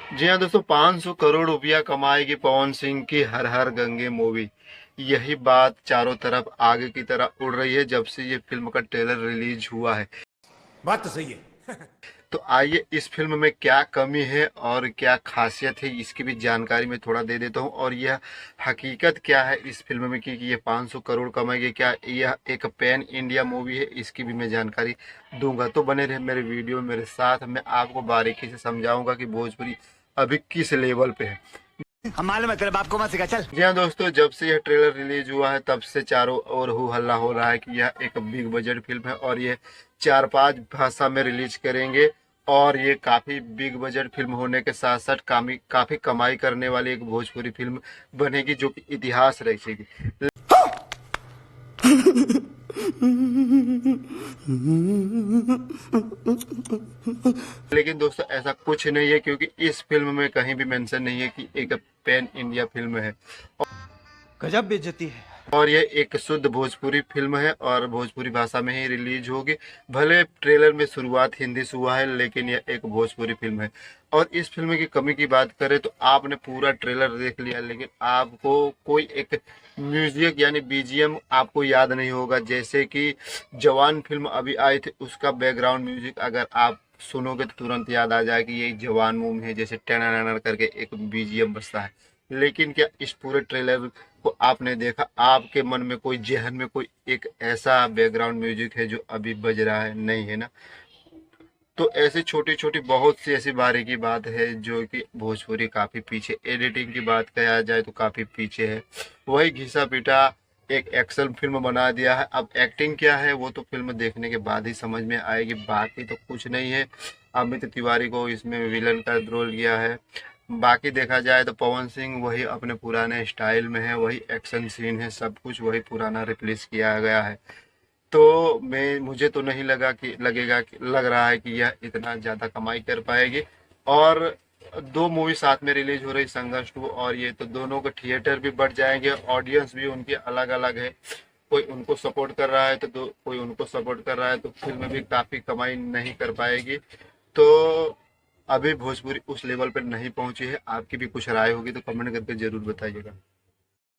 जी हाँ दोस्तों, 500 करोड़ रुपया कमाएगी पवन सिंह की हर हर गंगे मूवी। यही बात चारों तरफ आगे की तरह उड़ रही है जब से ये फिल्म का ट्रेलर रिलीज हुआ है। बात तो सही है। तो आइए इस फिल्म में क्या कमी है और क्या खासियत है इसकी भी जानकारी मैं थोड़ा दे देता हूँ, और यह हकीकत क्या है इस फिल्म में कि ये 500 करोड़ कमाएगी, क्या यह एक पैन इंडिया मूवी है, इसकी भी मैं जानकारी दूंगा। तो बने रहे मेरे वीडियो मेरे साथ, मैं आपको बारीकी से समझाऊंगा कि भोजपुरी अभी किस लेवल पे है। हम मालूम है तेरे बाप को मत सिखा चल। जी हाँ दोस्तों, जब से यह ट्रेलर रिलीज हुआ है तब से चारों ओर हो हल्ला हो रहा है कि यह एक बिग बजट फिल्म है और ये 4-5 भाषा में रिलीज करेंगे। और ये काफी बिग बजट फिल्म होने के साथ साथ काफी कमाई करने वाली एक भोजपुरी फिल्म बनेगी जो कि इतिहास रचेगी। लेकिन दोस्तों ऐसा कुछ नहीं है, क्योंकि इस फिल्म में कहीं भी मेंशन नहीं है कि एक पैन इंडिया फिल्म है। गजब बेइज्जती है। और ये एक शुद्ध भोजपुरी फिल्म है और भोजपुरी भाषा में ही रिलीज होगी। भले ट्रेलर में शुरुआत हिंदी से हुआ है, लेकिन यह एक भोजपुरी फिल्म है। और इस फिल्म की कमी की बात करें तो आपने पूरा ट्रेलर देख लिया, लेकिन आपको कोई एक म्यूजिक यानी बीजीएम आपको याद नहीं होगा। जैसे कि जवान फिल्म अभी आई थी, उसका बैकग्राउंड म्यूजिक अगर आप सुनोगे तो तुरंत याद आ जाए कि ये एक जवान मूवी है, जैसे टेना करके एक बीजीएम बजता है। लेकिन क्या इस पूरे ट्रेलर को आपने देखा, आपके मन में कोई जहन में कोई एक ऐसा बैकग्राउंड म्यूजिक है जो अभी बज रहा है? नहीं है ना। तो ऐसी छोटी छोटी बहुत सी ऐसी बारीकी बात है जो कि भोजपुरी काफी पीछे, एडिटिंग की बात कहा जाए तो काफी पीछे है। वही घिसा पिटा एक एक्शन फिल्म बना दिया है। अब एक्टिंग क्या है वो तो फिल्म देखने के बाद ही समझ में आएगी, बाकी तो कुछ नहीं है। अमित तिवारी को इसमें विलन का रोल किया है। बाकी देखा जाए तो पवन सिंह वही अपने पुराने स्टाइल में है, वही एक्शन सीन है, सब कुछ वही पुराना रिप्लेस किया गया है। तो मैं मुझे तो नहीं लग रहा है कि यह इतना ज़्यादा कमाई कर पाएगी। और दो मूवी साथ में रिलीज हो रही, संघर्ष 2 और ये, तो दोनों के थिएटर भी बढ़ जाएंगे, ऑडियंस भी उनकी अलग अलग है। कोई उनको सपोर्ट कर रहा है तो कोई उनको सपोर्ट कर रहा है, तो फिल्म भी काफ़ी कमाई नहीं कर पाएगी। तो अभी भोजपुरी उस लेवल पर नहीं पहुंची है। आपकी भी कुछ राय होगी तो कमेंट करके जरूर बताइएगा।